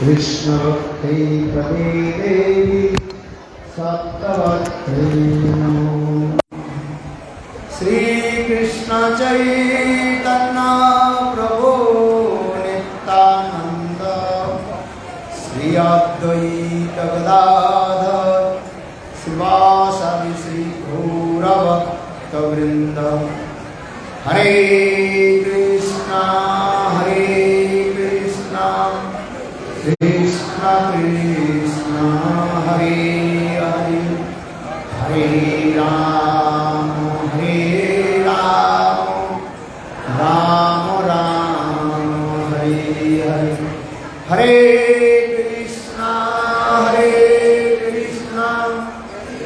कृष्ण भक्ति प्रदे देवी सप्तवक्त्रे नमो। श्री कृष्ण चैतन्य प्रभु नित्यानंद श्री अद्वैत गदाधर शिवासादि श्री गौरभक्तवृंद। हरे कृष्णा कृष्ण कृष्ण हरे हरे हरे राम राम राम हरे हरे। हरे कृष्ण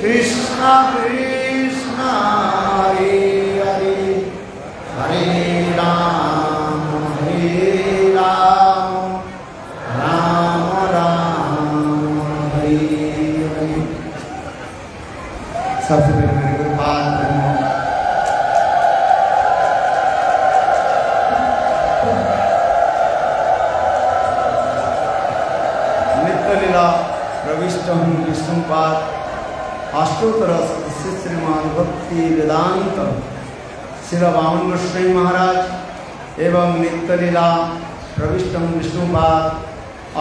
कृष्ण कृष्ण हरे हरे हरे राम राम राम हरे हरे। सबसे पहले मेरे गुरुपाद नित्यलीला प्रविष्टं विष्णुपाद अष्टोत्तर श्रीमान भक्ति वेदांत श्री वामन गोस्वामी महाराज एवं नित्यलीला प्रविष्टं विष्णुपाद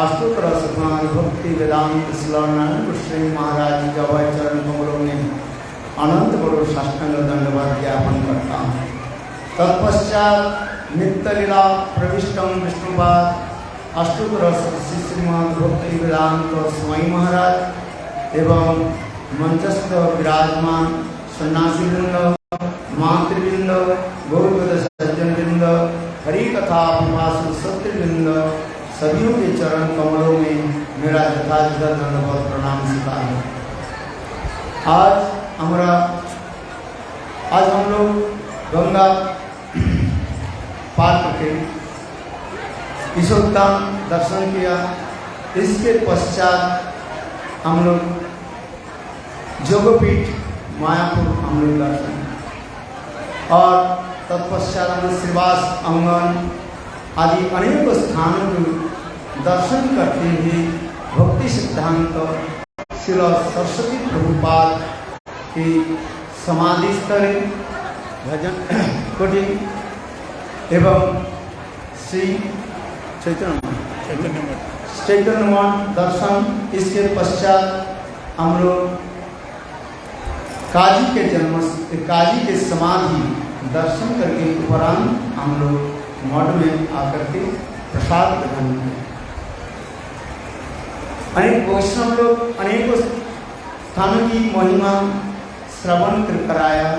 अष्टोत्तर श्रीमान भक्ति वेदांत श्री नारायण गोस्वामी महाराज के अभय चरण कमलों में अनंत करोड़ साष्टांग दंडवत ज्ञापन करता हूँ। तत्पश्चात नित्यलीला प्रविष्टं विष्णुपाद अष्टोत्तर श्रीमान भक्ति वेदांत स्वामी महाराज एवं मंचस्थ विराजमान सन्यासी वृंद मातृवृंद गौरवद सज्जन वृंद हरि कथा पिपासु सत्यवृंद सभी के चरण कमलों में मेरा यथाचित दंडवत प्रणाम स्वीकार है। आज हम लोग गंगा पार करके ईशोद्धाम दर्शन किया। इसके पश्चात हम लोग जोगपीठ मायापुर हम लोग दर्शन और तत्पश्चात हम लोग श्रीवास अंगन आदि अनेक स्थानों के दर्शन करते हुए भक्ति सिद्धांत श्री सरस्वती प्रभुपाद की समाधि स्थल भजन कुटी एवं श्री चैतन्य मठ दर्शन। इसके पश्चात हम लोग काजी के जन्म काजी के समाधि दर्शन करके उपरांत हम लोग मठ में आकर के प्रसाद ग्रहण किया। अनेक वैष्णव लोग अनेक स्थानों की महिमा श्रवण कराया।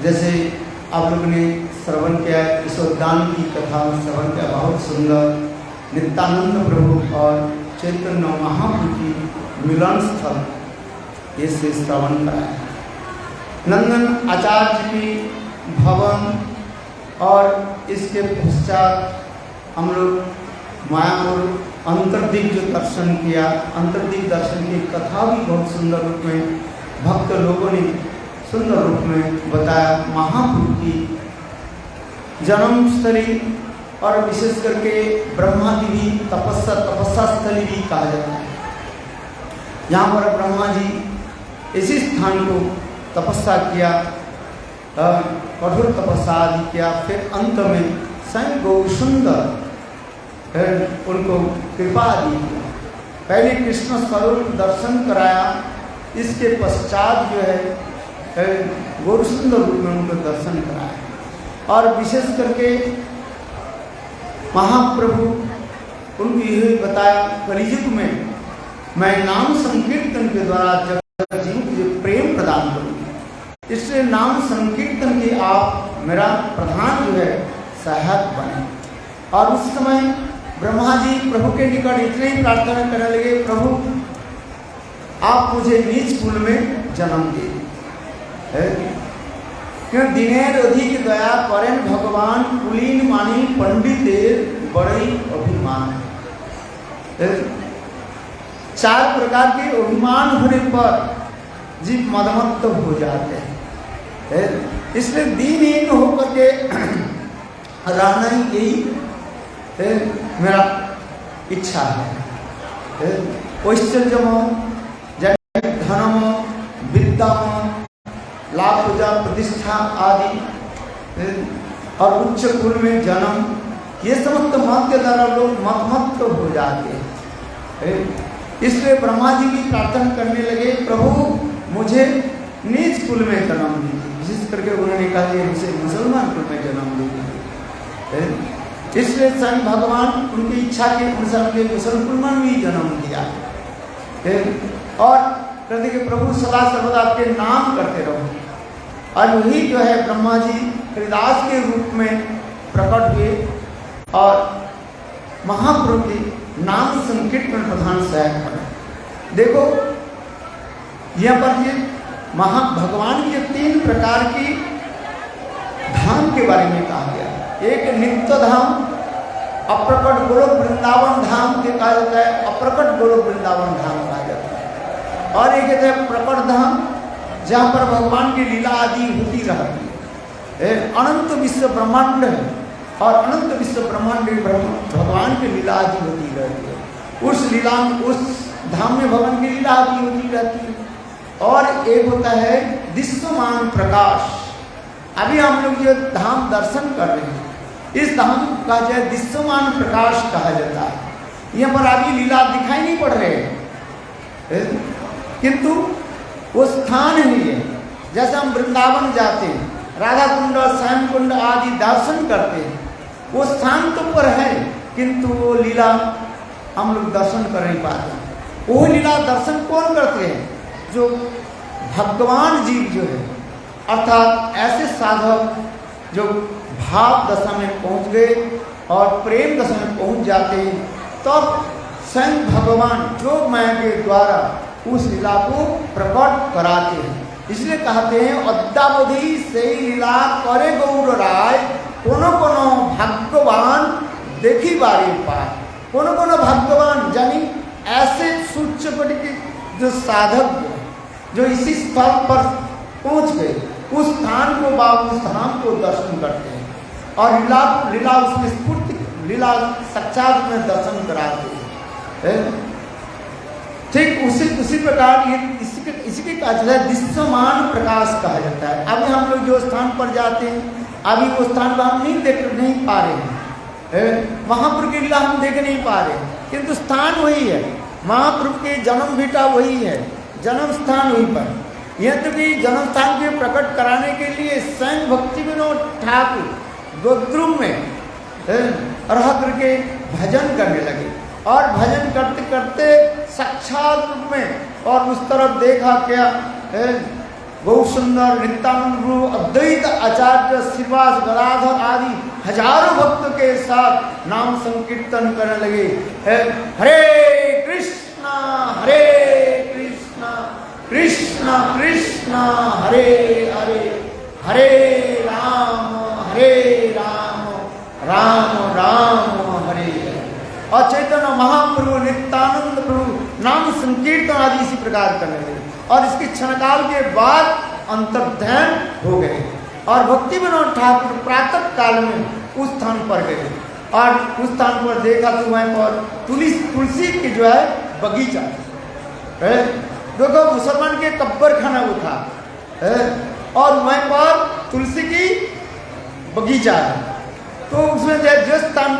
जैसे आप लोगों ने श्रवण किया ईशोद्धाम की कथा श्रवण किया, बहुत सुंदर। नित्यानंद प्रभु और चैतन्य महाप्रभु की मिलन स्थल ये से श्रवण कराया। नंदन आचार्य की भवन और इसके पश्चात हम लोग मायापुर अंतर्दीप जो दर्शन किया। अंतर्दीप दर्शन की कथा भी बहुत सुंदर रूप में भक्त लोगों ने सुंदर रूप में बताया। महाप्रभु की जन्मस्थली और विशेष करके ब्रह्मा की भी तपस्या स्थली भी कहा जाता है। यहाँ पर ब्रह्मा जी इसी स्थान को तपस्या किया, कठोर तपस्या आदि किया। फिर अंत में स्वयं गौ सुंदर उनको कृपा दी। पहले कृष्ण स्वरूप दर्शन कराया, इसके पश्चात जो है गौर सुंदर रूप में उनको दर्शन कराया। और विशेष करके महाप्रभु उनको यही बताया, कलियुग में मैं नाम संकीर्तन के द्वारा जगत जीव को प्रेम प्रदान करूँगी, इसलिए नाम संकीर्तन के आप मेरा प्रधान जो है सहायक बने। और उस समय ब्रह्मा जी प्रभु के निकट इतने ही प्रार्थना करने लगे, प्रभु आप मुझे नीच कुल में जन्म दे। क्यों दिनेर अधिक दया करें भगवान, कुलीन मानी पंडितेर बड़ई अभिमान। चार प्रकार के अभिमान होने पर जीव मदमत्त हो जाते हैं। इसलिए दीनहीन होकर के रहना ही यही मेरा इच्छा है। ऐश्वर्यमो धनमो विद्यामो लाभ पूजा प्रतिष्ठा आदि और उच्च कुल में जन्म, ये समस्त मत के द्वारा लोग मत हो जाते हैं। इसलिए ब्रह्मा जी भी प्रार्थना करने लगे, प्रभु मुझे नीच कुल में जन्म दीजिए। विशेष करके उन्होंने कहा कि मुझे मुसलमान कुल में जन्म दीजिए। इसलिए स्वयं भगवान उनकी इच्छा के अनुसार मुसलमान में ही जन्म दिया और कहते कि प्रभु सदा सर्वदा आपके नाम करते रहो। और वही जो है ब्रह्मा जी हरिदास के रूप में प्रकट हुए और महाप्रभु के नाम संकीर्तन प्रधान सहायक बने। देखो यह पर ये भगवान के 3 प्रकार की धाम के बारे में कहा गया। एक नित्य धाम, अप्रकट गोलोक वृंदावन धाम के कहा जाता है, अप्रकट गोलोक वृंदावन धाम कहा जाता है। और एक कहते हैं प्रकट धाम, जहाँ पर भगवान की लीला आदि होती रहती है। अनंत विश्व ब्रह्मांड है और अनंत विश्व ब्रह्मांड भगवान की लीला आदि होती रहती है। उस लीला उस धाम में भगवान की लीला आदि होती रहती है। और एक होता है दिश्यमान प्रकाश। अभी हम लोग जो धाम दर्शन कर रहे हैं, इस धाम का जो है दिश्यमान प्रकाश कहा जाता है। यहाँ पर अभी लीला दिखाई नहीं पड़ रहे हैं, किंतु वो स्थान ही है। जैसे हम वृंदावन जाते हैं, राधा कुंड और श्याम कुंड आदि दर्शन करते हैं, वो स्थान तो पर है, किंतु वो लीला हम लोग दर्शन कर नहीं पाते। वो लीला दर्शन कौन करते हैं? जो भगवान जीव जो है, अर्थात ऐसे साधक जो भाव दशा में पहुंच गए और प्रेम दशा में पहुंच जाते हैं, तब स्वयं भगवान जो माया के द्वारा उस लीला को प्रकट कराते हैं। इसलिए कहते हैं अद्यावधि से लीला करे गौर राय, कोनो कोनो भगवान देखी बारी पाए। कोनो कोनो भगवान यानी ऐसे सूक्ष्म कोटि के जो साधक जो इसी स्थल पर पहुंच गए, उस स्थान को उस धाम को दर्शन करते हैं और लीला उसमें स्फूर्ति लीला साक्षात में दर्शन कराते हैं। ठीक उसी प्रकार ये इसके कहा जाता है दिश्यमान प्रकाश कहा जाता है। अभी हम लोग जो स्थान पर जाते हैं, अभी वो स्थान पर हम नहीं पा रहे हैं, महाप्रभु की लीला हम देख नहीं पा रहे, किंतु स्थान वही है। महाप्रभु के जन्म भीटा वही है, जन्म स्थान वहीं पर। यह तो कि जन्म स्थान के प्रकट कराने के लिए स्वयं भक्ति विनोद ठाकुर गोद्रुम में रह करके भजन करने लगे और भजन करते करते साक्षात रूप में और उस तरफ देखा क्या गौ सुंदर नित्यानंद गुरु अद्वैत आचार्य श्रीवास गदाधर आदि हजारों भक्तों के साथ नाम संकीर्तन करने लगे। हरे कृष्णा कृष्णा कृष्णा हरे हरे, हरे राम राम राम हरे हरे। और चैतन्य महाप्रभु नित्यानंद प्रभु नाम संकीर्तन आदि इसी प्रकार करने लगे और इसके क्षणकाल के बाद अंतर्ध्यान हो गए और भक्ति विनोद ठाकुर प्रातः काल में उस स्थान पर गए और उस स्थान पर देखा तो वहाँ पर तुलसी की जो है बगीचा है। देखो मुसलमान के कब्र खाना वो था और वहाँ पर तुलसी की बगीचा है। तो उसमें जिस स्थान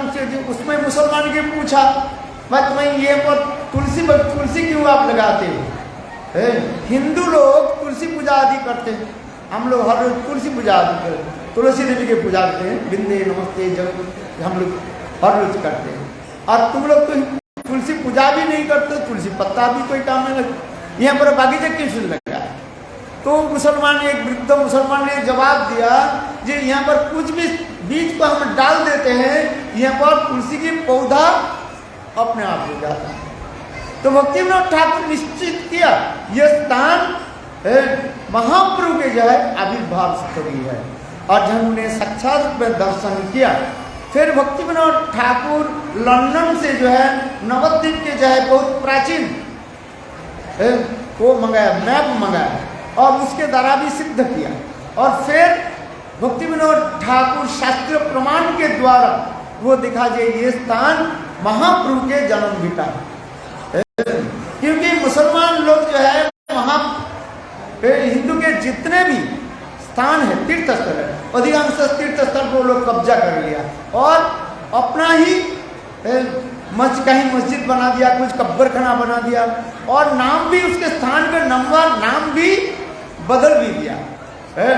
उसमें मुसलमान के पूछा मैं तुम्हें ये पर तुलसी क्यों आप लगाते हो? हिंदू लोग तुलसी पूजा आदि करते हैं, हम लोग हर रोज तुलसी पूजा आदि करते हैं, तुलसी देवी की पूजा करते हैं, बिंदे नमस्ते जब हम लोग हर रोज करते हैं। और तुम लोग तो तुलसी पूजा भी नहीं करते, तुलसी पत्ता भी कोई काम नहीं लगता, यहाँ पर बागीचा क्यों लगा? तो मुसलमान एक वृद्ध मुसलमान ने जवाब दिया जी यहाँ पर कुछ भी बीज को हम डाल देते हैं, यहाँ पर तुलसी की पौधा अपने आप हो जाता है। तो भक्ति विनोद ठाकुर निश्चित किया यह स्थान महाप्रभु के जो है आविर्भाव स्थली है और जब उन्हें साक्षात में दर्शन किया, फिर भक्ति विनोद ठाकुर लंदन से जो है नवद्वीप के जो है बहुत प्राचीन वो मंगाया, मैप मंगाया और उसके द्वारा भी सिद्ध किया और फिर भक्ति विनोद ठाकुर शास्त्रीय प्रमाण के के द्वारा वो दिखा जे ये स्थान महाप्रभु के जन्म भीटा है। क्योंकि मुसलमान लोग जो है हिंदू के जितने भी स्थान है तीर्थ स्थल है, अधिकांश तीर्थ स्थल को लोग कब्जा कर लिया और अपना ही कहीं मस्जिद बना दिया, कुछ कब्रखाना बना दिया और नाम भी उसके स्थान का नाम भी बदल भी दिया है।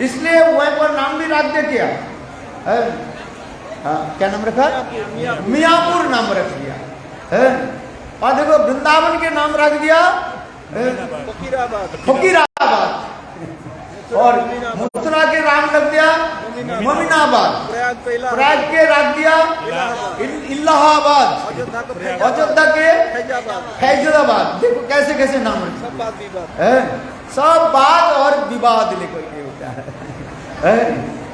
इसलिए वहीं पर नाम भी रख दे क्या है, क्या नाम रखा, मियाँपुर नाम रख दिया है। और देखो वृंदावन के नाम रख दिया फकीराबाद, और मथुरा के नाम रख दिया मोमिनाबाद, प्रयाग के रख दिया इलाहाबाद, अयोध्या के फैजाबाद। देखो कैसे कैसे नाम रखे, सब बात और विवाद लेकर के होता है।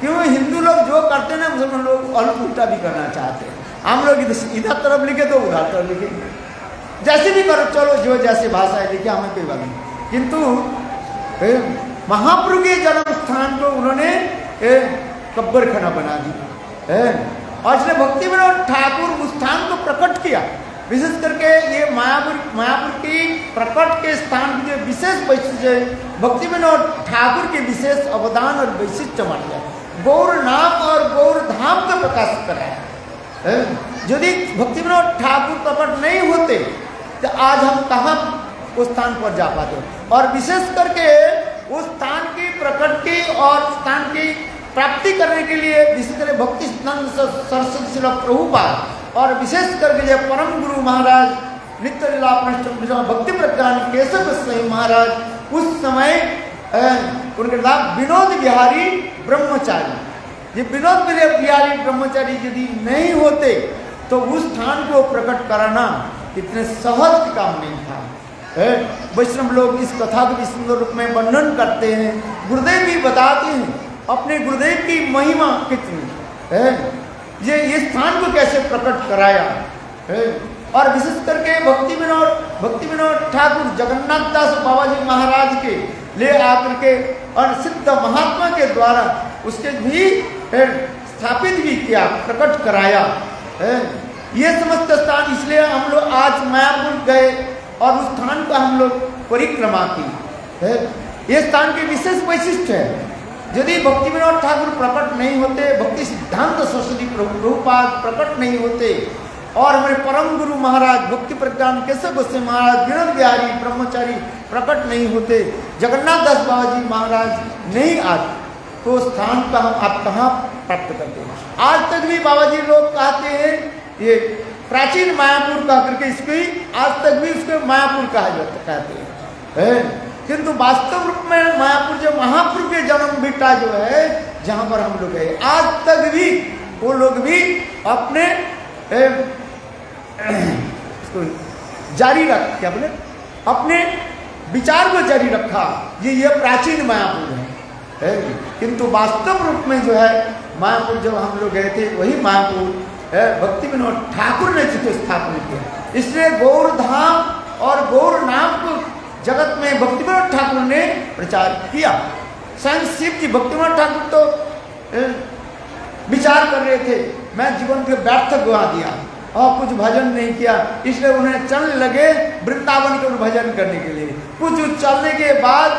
क्यों हिंदू लोग जो करते ना मुसलमान लोग उल्टा भी करना चाहते हैं। हम लोग इधर तरफ लिखे तो उधर तरफ लिखे, जैसे भी करो चलो, जो जैसे भाषा है लिखे, हमें कोई बात नहीं। किंतु महाप्रभु के जन्म स्थान को उन्होंने कब्रखाना बना दिया। और इसलिए भक्ति विनोद ठाकुर उस स्थान को प्रकट किया। विशेष करके ये मायापुर की प्रकट के स्थान की जो विशेष वैशिष्ट है, भक्ति विनोद ठाकुर के विशेष अवदान और वैशिष्ट मान लिया। गौर नाम और गौर धाम का प्रकाश कराया। यदि भक्ति विनोद ठाकुर प्रकट नहीं होते तो आज हम कहाँ उस स्थान पर जा पाते। और विशेष करके उस स्थान की प्रकट और स्थान की प्राप्ति करने के लिए विशेष करके भक्ति सरस्वती श्री प्रभुपाद और विशेष करके जो परम गुरु महाराज नित्य लीला भक्ति प्रज्ञान केशव गोस्वामी महाराज उस समय उनके नाम विनोद बिहारी ब्रह्मचारी, ये विनोद बिहारी ब्रह्मचारी यदि नहीं होते तो उस स्थान को प्रकट कराना इतने सहज काम नहीं था। वैष्णव लोग इस कथा को भी सुंदर रूप में वर्णन करते हैं, गुरुदेव भी बताते हैं अपने गुरुदेव की महिमा कितनी है, ये स्थान को कैसे प्रकट कराया है। और विशेष करके भक्ति विनोद ठाकुर जगन्नाथ दास बाबा जी महाराज के ले आकर के और सिद्ध महात्मा के द्वारा उसके भी स्थापित भी किया, प्रकट कराया है। ये समस्त स्थान इसलिए हम लोग आज मायापुर गए और उस स्थान का हम लोग परिक्रमा की है। ये स्थान के विशेष वैशिष्ट है। यदि भक्ति विनोद ठाकुर प्रकट नहीं होते, भक्ति सिद्धांत सरस्वती प्रभुपाद प्रकट नहीं होते और हमारे परम गुरु महाराज भक्ति प्रज्ञान केशव गोस्वामी महाराज विनोद बिहारी ब्रह्मचारी प्रकट नहीं होते, जगन्नाथ दास बाबा जी महाराज नहीं आते, तो स्थान का हम आप कहाँ प्राप्त करते हैं। आज तक भी बाबा जी लोग कहते हैं ये प्राचीन मायापुर कह करके इसको आज तक भी उसको मायापुर कहा जाता कहते हैं। किंतु वास्तव रूप में मायापुर जो महाप्रभु के जन्म भीटा जो है जहाँ पर हम लोग गए, आज तक भी वो लोग भी अपने जारी रख क्या बोले अपने विचार को जारी रखा, ये प्राचीन मायापुर है। किंतु वास्तव रूप में जो है मायापुर जब हम लोग गए थे वही मायापुर भक्ति विनोद ठाकुर ने जिसे स्थापना किया। इसलिए गौर धाम और गौर नाम को जगत में भक्ति विनोद ठाकुर ने प्रचार किया। स्वयं शिव जी भक्ति विनोद ठाकुर तो विचार कर रहे थे मैं जीवन के व्यर्थ गवा दिया और कुछ भजन नहीं किया, इसलिए उन्हें चलने लगे वृंदावन के भजन करने के लिए। कुछ चलने के बाद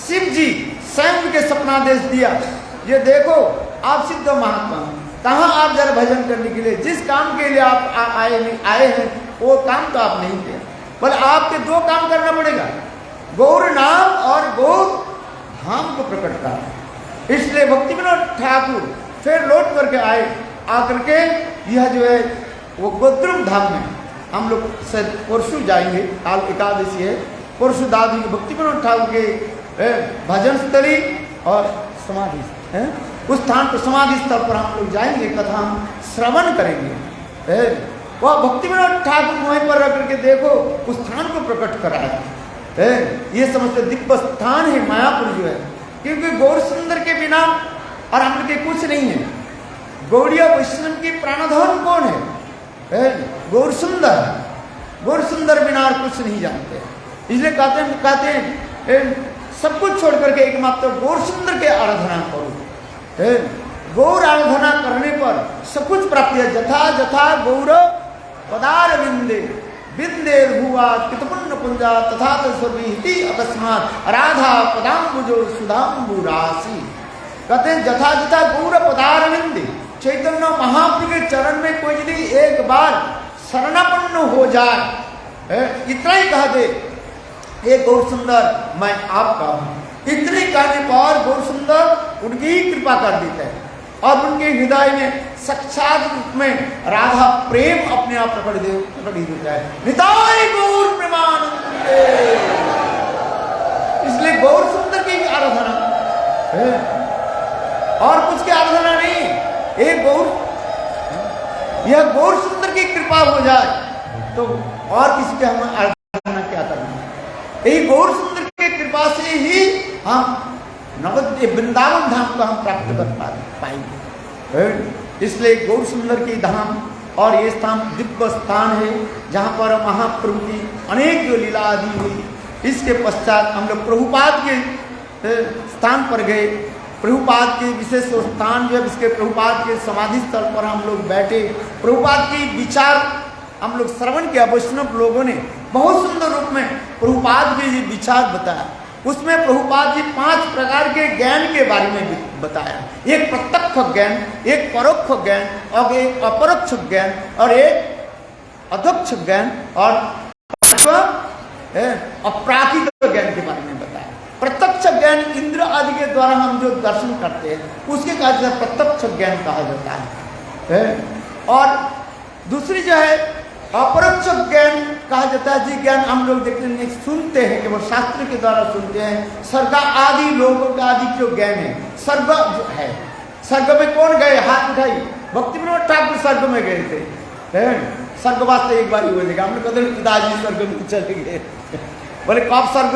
शिव जी स्वयं के सपनादेश दिया, ये देखो आप सिद्ध महात्मा कहाँ आप जरा भजन करने के लिए, जिस काम के लिए आप आए हैं वो काम तो आप नहीं किया, पर आपके दो काम करना पड़ेगा, गौर नाम और गौर धाम को प्रकट करना। इसलिए भक्ति विनोद ठाकुर फिर लौट करके आए, आकर के यह जो है वो गोद्रुम धाम में हम लोग परसों जाएंगे, काल एकादशी है, परसों दादी भक्ति विनोद ठाकुर के भजन स्थली और समाधि है, उस स्थान पर समाधि स्थल पर हम लोग जाएंगे, कथा हम श्रवण करेंगे। वह भक्ति विनोद ठाकुर वहीं पर रह करके देखो उस स्थान को प्रकट कराया। ये समझते दिव्य स्थान है मायापुर जो है, क्योंकि गौर सुंदर के बिना और हम लोग के कुछ नहीं है। गौड़िया वैष्णव की प्राणधन कौन है? गौर सुंदर, गौर सुंदर बिना और कुछ नहीं जानते, इसलिए कहते हैं सब कुछ छोड़ करके एकमात्र गौर सुंदर के आराधना करो। गौर आराधना करने पर सब कुछ प्राप्त है। जथा जथा गौरव पदार विंदे विंदे भुआ कितपुण्य पुंजा तथा तस्वीति अकस्मात राधा पदाम्बुजो सुधाम्बु राशि। कहते हैं जथा जथा गौरव पदार विंदे, चैतन्य महाप्रभु के चरण में कोई यदि एक बार शरणापन्न हो जाए, इतना ही कह दे हे गौर सुंदर मैं आपका हूं, इतने कहने पर गौर सुंदर उनकी ही कृपा कर देते हैं और उनके हृदय में साक्षात रूप में राधा प्रेम अपने आप प्रकट देता है। निताय गौर प्रेमानंदे, इसलिए गौर सुंदर की आराधना है और कुछ की आराधना नहीं। एक गौर, यह गौर सुंदर की कृपा हो जाए तो और किसी की हम आराधना क्या करना। यही गौर सुंदर की कृपा से ही हम नवद्वीप वृंदावन धाम को हम प्राप्त कर पाएंगे। इसलिए गौर सुंदर की धाम और ये स्थान दिव्य स्थान है जहाँ पर महाप्रभु की अनेक जो लीला आदि हुई। इसके पश्चात हम लोग प्रभुपाद के स्थान पर गए। प्रभुपाद के विशेष स्थान जो है, इसके प्रभुपाद के समाधि स्थल पर हम लोग बैठे। प्रभुपाद की विचार हम लोग श्रवण किया। वैष्णव लोगों ने बहुत सुंदर रूप में प्रभुपाद के विचार बताया। उसमें प्रभुपाद जी 5 प्रकार के ज्ञान के बारे में बताया। एक प्रत्यक्ष ज्ञान, एक परोक्ष ज्ञान और एक अपरोक्ष ज्ञान और एक अध्यक्ष ज्ञान और अपराकित ज्ञान के बारे में बताया। प्रत्यक्ष ज्ञान इंद्र आदि के द्वारा हम जो दर्शन करते हैं उसके कहा जाता है प्रत्यक्ष ज्ञान कहा जाता है। और दूसरी जो है अपरोक्ष ज्ञान कहा जाता है। जी ज्ञान हम लोग देखते हैं, सुनते हैं, केवल शास्त्र के द्वारा सुनते हैं। स्वर्ग आदि लोगों का आदि जो ज्ञान है, स्वर्ग जो है, स्वर्ग में कौन गए, हाथ उठाई। भक्ति विनोद ठाकुर स्वर्ग में गए थे। स्वर्ग वास्ते एक बार हुए थे, हमने कदम पिताजी स्वर्ग में चले गए। बोले कब स्वर्ग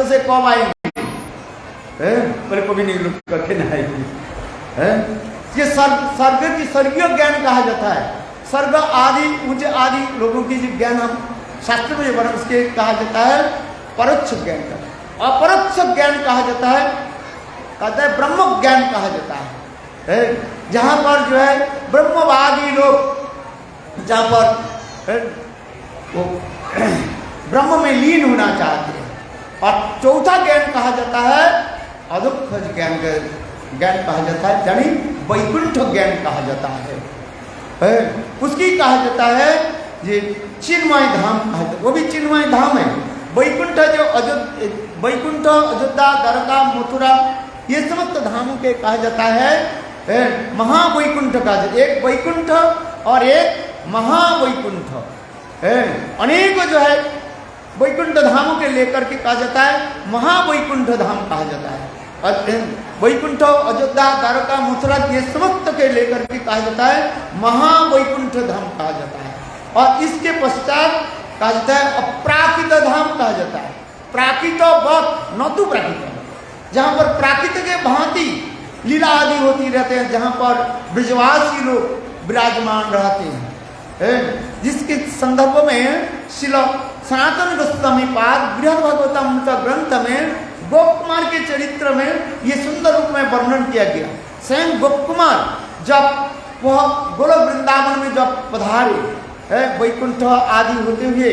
से कब आएंगे, बोले कभी नहीं लुट करके न आएंगे। ये स्वर्ग की स्वर्गीय ज्ञान कहा जाता है। स्वर्ग आदि ऊंचे आदि लोगों की जो ज्ञान हम शास्त्र में बना उसके कहा जाता है परोक्ष ज्ञान का। अपरोक्ष ज्ञान कहा जाता है, कहता है ब्रह्म ज्ञान कहा जाता है। जहाँ पर जो है ब्रह्मवादी लोग जहाँ पर वो ब्रह्म में लीन होना चाहते हैं। और चौथा ज्ञान कहा जाता है अदुक्ख ज्ञान कहा जाता है, यानी वैकुंठ ज्ञान कहा जाता है। उसकी कहा जाता है ये चिन्मय धाम कहा जाता है। वो भी चिन्मय धाम है। वैकुंठ जो वैकुंठ अयोध्या द्वारका मथुरा ये समस्त धामों के कहा जाता है महावैकुंठ का। एक वैकुंठ और एक महावैकुंठ, अनेक जो है वैकुंठ धामों के लेकर के कहा जाता है महावैकुंठ धाम कहा जाता है। वैकुंठ अयोध्या द्वारका मथुरा ये समस्त के लेकर के कहा जाता है महावैकुंठ धाम कहा जाता है। और इसके पश्चात कहा जाता है अप्राकृत धाम कहा जाता है। प्राकृत वक्त न तो प्राकृत, जहाँ पर प्राकृत के भांति लीला आदि होती रहते हैं, जहाँ पर ब्रजवासी लोग विराजमान रहते हैं। जिसके संदर्भ में श्रील सनातन गोस्वामी पाद बृहद भागवतम ग्रंथ में गोप कुमार के चरित्र में ये सुंदर रूप में वर्णन किया गया। स्वयं गोप कुमार जब वह गोलोक वृंदावन में जब पधारे वैकुंठ आदि होते हुए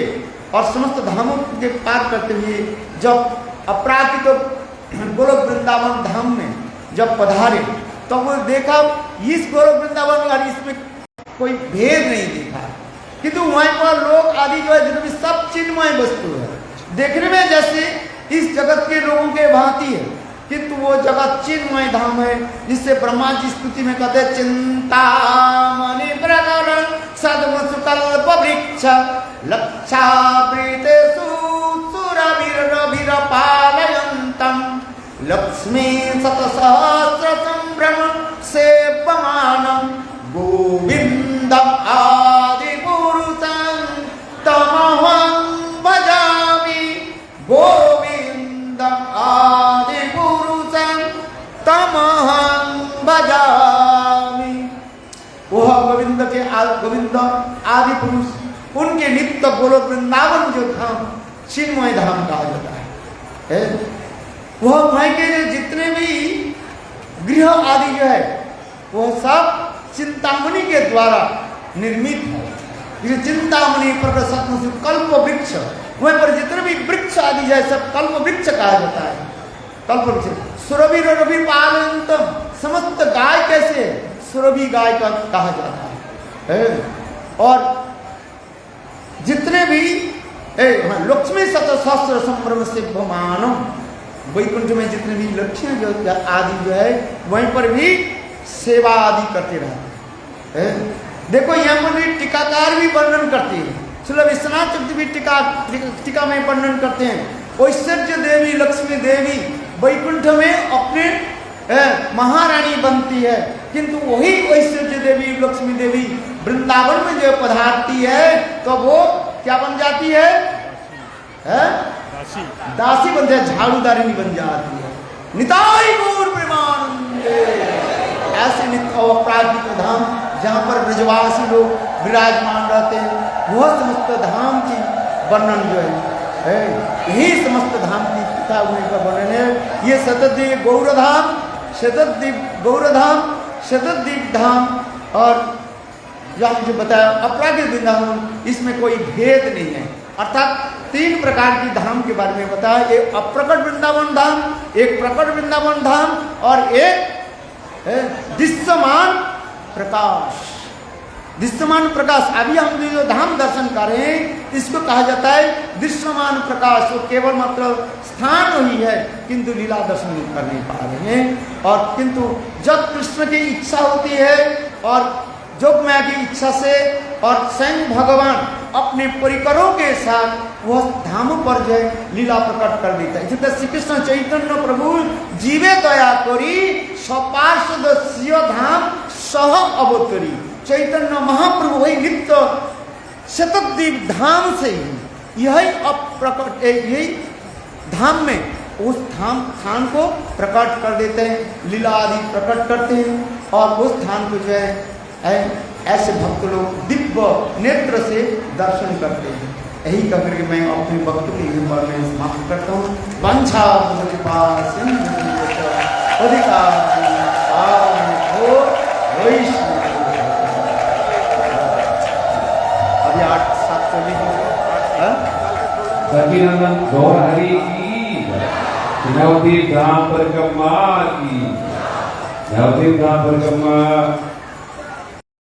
और समस्त धामों के पार करते हुए जब अपराकृत गोलोक वृंदावन धाम में जब पधारे तो वो देखा इस गोलोक वृंदावन और इसमें कोई भेद नहीं देखा, किंतु वहाँ पर लोग आदि जो है जिनमें सब चिन्मय वस्तु है, देखने में जैसे इस जगत के लोगों के भांति है, किंतु वो जगत चिन्मय धाम है। जिससे ब्रह्मा जी स्तुति में कहते हैं चिंतामणि प्रकरण सद्वसुकल्प वृक्ष लक्षावृतेषु सुरभिरभिरपालयन्तम् लक्ष्मी शतसहस्र संभ्रम सेव्यमानं गोविन्दम् आदिपुरुषं तमहं भजामि। गोविन्दम् आदिपुरुषं तमहं भजामि। वह गोविंद के गोविंद आदि पुरुष, उनके नित्य गोलोक वृंदावन जो धाम चिन्मय धाम कहा जाता है। वह वहाँ के जितने भी गृह आदि जो है वह सब चिंतामणि के द्वारा निर्मित है। ये चिंतामणि प्रकट सत्य कल्प वृक्ष, वहीं पर जितने भी वृक्ष आदि है सब कल्प वृक्ष कहा जाता है। कल्प वृक्ष सुरभि रवि पालंतम, समस्त गाय कैसे सुरभि गाय का कहा जाता है। और जितने भी लक्ष्मी सहस्र संभ्रम से भमानम, वैकुंठ में जितने भी लक्ष्मी जो आदि जो है वहीं पर भी सेवा आदि करते रहते हैं। देखो यहाँ पर टीकाकार भी वर्णन करते हैं, श्रील विश्वनाथ चक्रवर्ती भी टीका में वर्णन करते हैं। ऐश्वर्य देवी लक्ष्मी देवी वैकुंठ में अपने महारानी बनती है, किंतु वही ऐश्वर्य देवी लक्ष्मी देवी वृंदावन में जो पधारती है तो वो क्या बन जाती है? दासी बन जाती है, झाड़ूदारिणी बन जाती है। निताई गौर प्रेमानंदे, ऐसे नित्य अपराधिक धाम जहाँ पर ब्रजवासी लोग विराजमान रहते हैं, वह समस्त धाम की वर्णन जो है यही समस्त धाम की पिता होने का वर्णन है। ये शतद्वीप गौरधाम, शतद्वीप गौरधाम, शतद्वीप धाम और यहाँ जो बताया अपराधिक वृंदावन, इसमें कोई भेद नहीं है। अर्थात 3 प्रकार की धाम के बारे में बताया, एक अप्रकट वृंदावन धाम, एक प्रकट वृंदावन धाम और एक दृश्यमान प्रकाश। दृश्यमान प्रकाश, अभी हम जो धाम दर्शन कर रहे हैं इसको कहा जाता है दृश्यमान प्रकाश। वो केवल मात्र स्थान वही है किंतु लीला दर्शन नहीं कर नहीं पा रहे हैं। और किंतु जब कृष्ण की इच्छा होती है और जोग माया की इच्छा से और स्वयं भगवान अपने परिकरों के साथ वह धाम पर जो है लीला प्रकट कर देता है। जितना श्री कृष्ण चैतन्य प्रभु जीवे दया करी सपार्षद सिय धाम सह अवतरी। चैतन्य महाप्रभु वही नित्य शतद्वीप धाम से ही यही अप्रकट यही धाम में उस धाम स्थान को प्रकट कर देते हैं, लीला आदि प्रकट करते हैं और उस स्थान को जो है ऐसे भक्त लोग दिव्य नेत्र से दर्शन करते हैं। यही कहकर के मैं अपने भक्तों के लिए पर मैं समाप्त करता हूँ। वंशा अभी 8-7 सखीनंदन गौर हरि की, नवदीप धाम परिक्रमा की, नवदीप धाम परिक्रमा